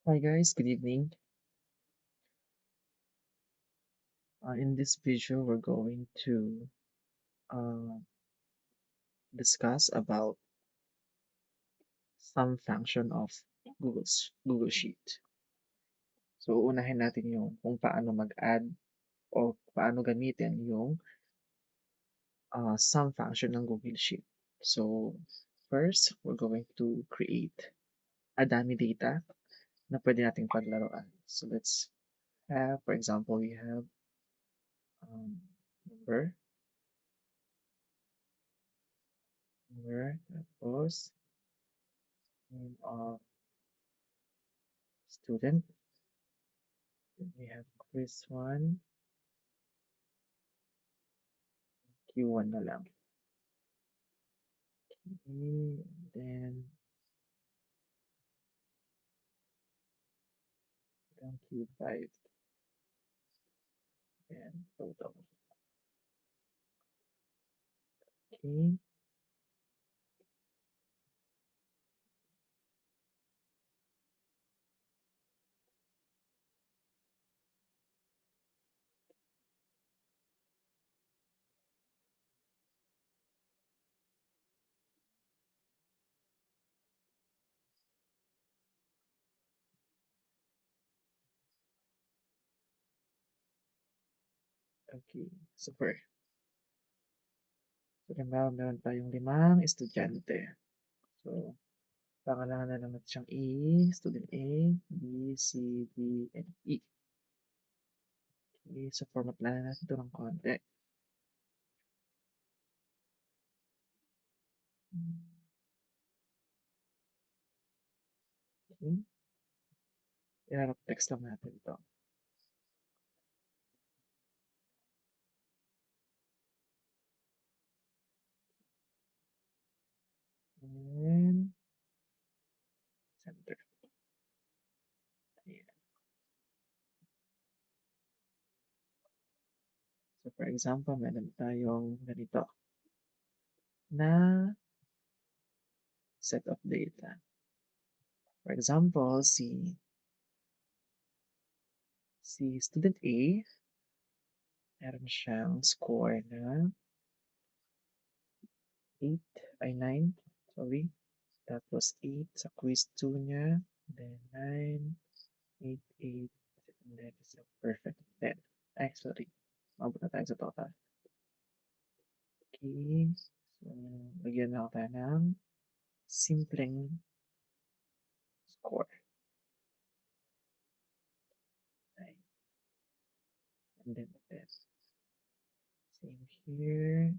Hi guys, good evening. In this video, we're going to uh, discuss about some function of Google Sheet. So, unahin natin yung kung paano mag-add o paano gamitin yung some function ng Google Sheet. So, first, we're going to create a dummy data na pwede nating paglaruan. So, let's have, for example, we have number, tapos name of student. Then we have quiz 1, Q1 na lang. Okay, then hanggang Q5. And total. Okay, okay, super. So, meron tayong 5 estudyante. So, pangalanan na lang natin siyang A, student A, B, C, D, and E. Okay, so format lang natin ito ng konti. Okay, i-wrap text lang natin ito. And center. Ayan. So, for example, meron tayong ganito na set of data. For example, si student A, meron siyang score na 8 ay 9, sorry. Tapos 8 sa quiz 2 niya, then 9, 8, 8, and then is perfect 10. Ay, sorry. Mabot na tayo sa total. Okay. So, lagyan na tayo ng simpleng score. 9. And then 10. Same here.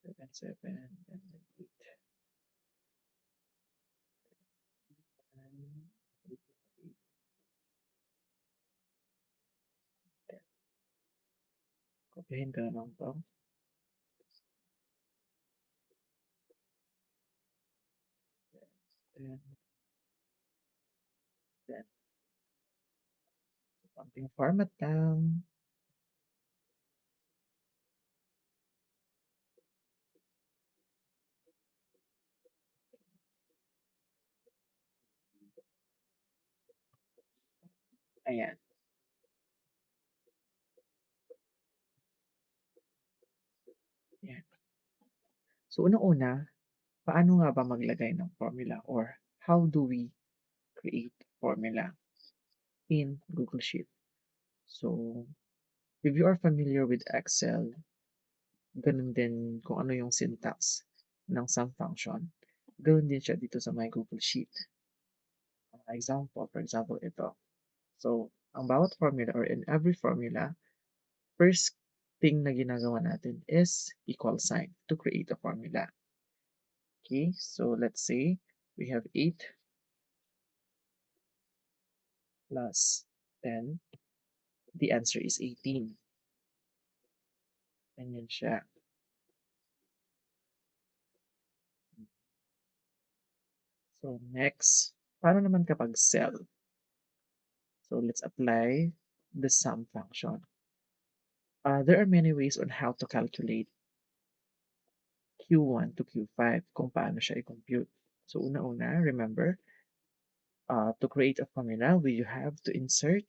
7, 7, and then 8. 9, 8, 8, 10. Kopyahin ko na lang to. Then, then, konting format lang. Ayan. Ayan. So, unang-una, paano nga ba maglagay ng formula or how do we create formula in Google Sheet? So, if you are familiar with Excel, ganun din kung ano yung syntax ng sum function. Ganun din siya dito sa my Google Sheet. For example, ito. So, ang bawat formula or in every formula, first thing na ginagawa natin is equal sign to create a formula. Okay, so let's say we have 8 plus 10. The answer is 18. Ganyan siya. So next, paano naman kapag cell? So let's apply the sum function. There are many ways on how to calculate Q1 to Q5 kung paano siya i-compute. So una-una, remember, to create a formula, we have to insert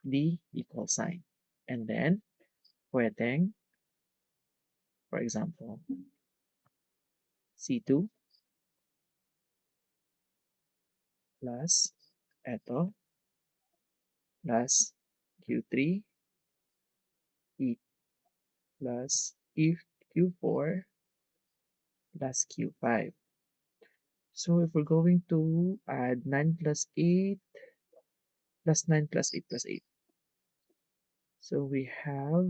the equal sign. And then, pwedeng, for example, C2 plus eto plus Q3 E plus Q4 plus Q5. So if we're going to add 9 plus 8 plus 9 plus 8 plus 8. So we have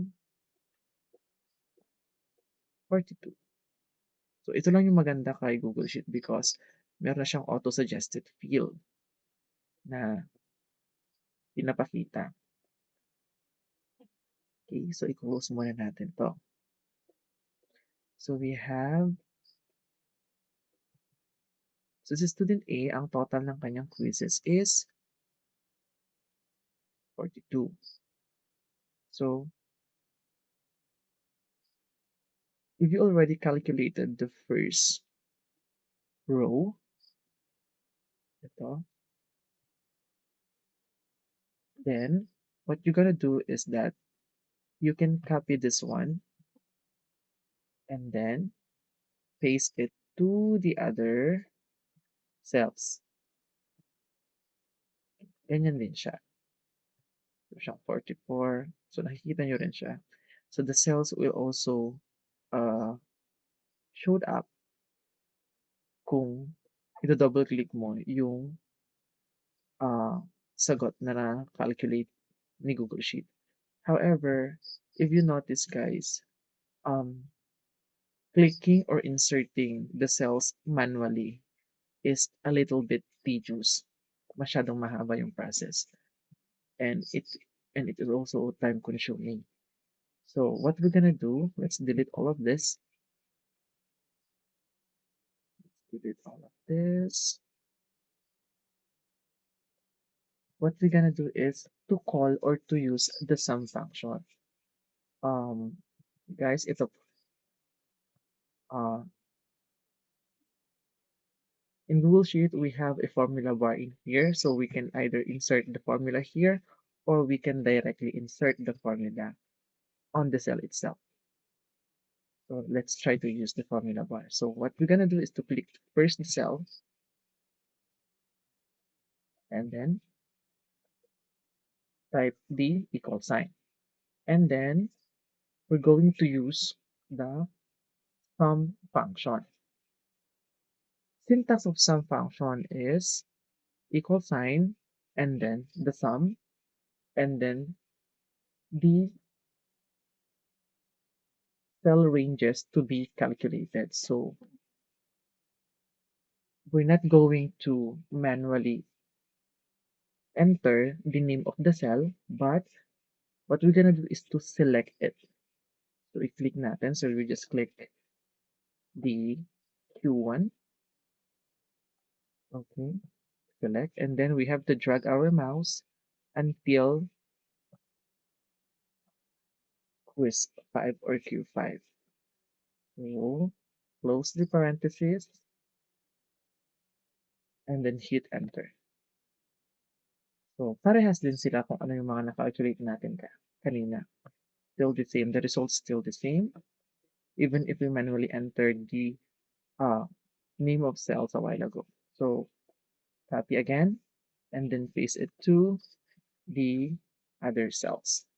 42. So ito lang yung maganda kay Google Sheet because meron na siyang auto-suggested field na pinapakita. Okay, so i-close muna natin to. So we have, so si student A, ang total ng kanyang quizzes is 42. So if you already calculated the first row, ito, then what you're gonna do is that you can copy this one and then paste it to the other cells. Ganyan din siya. So siyang 44. So nakikita nyo rin siya. So the cells will also showed up kung ito-double click mo yung sagot na na-calculate ni Google Sheet. However, if you notice guys, clicking or inserting the cells manually is a little bit tedious. Masyadong mahaba yung process. And it is also time consuming. So what we're gonna do, let's delete all of this. Delete all of this. What we're gonna do is to call or to use the sum function. Um, guys, ito, uh, in Google Sheet, we have a formula bar in here, so we can either insert the formula here or we can directly insert the formula on the cell itself. So let's try to use the formula bar. So what we're gonna do is to click first the cell and then type the equal sign. And then we're going to use the sum function. Syntax of sum function is equal sign and then the sum and then the cell ranges to be calculated. So we're not going to manually enter the name of the cell, but what we're gonna do is to select it. So i-click natin. So we just click the Q1. Okay, select. And then we have to drag our mouse until quiz 5 or Q5. So close the parentheses and then hit enter. So parehas din sila kung ano yung mga na-calculate natin kanina. Still the same. The results still the same. Even if we manually entered the name of cells a while ago. So copy again and then paste it to the other cells.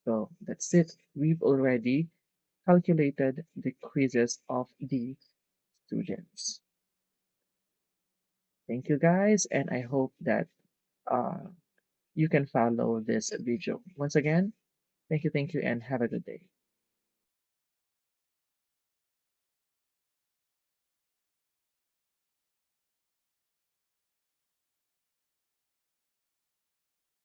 So that's it. We've already calculated the quizzes of the students. Thank you guys, and I hope that uh, you can follow this video. Once again, thank you, and have a good day.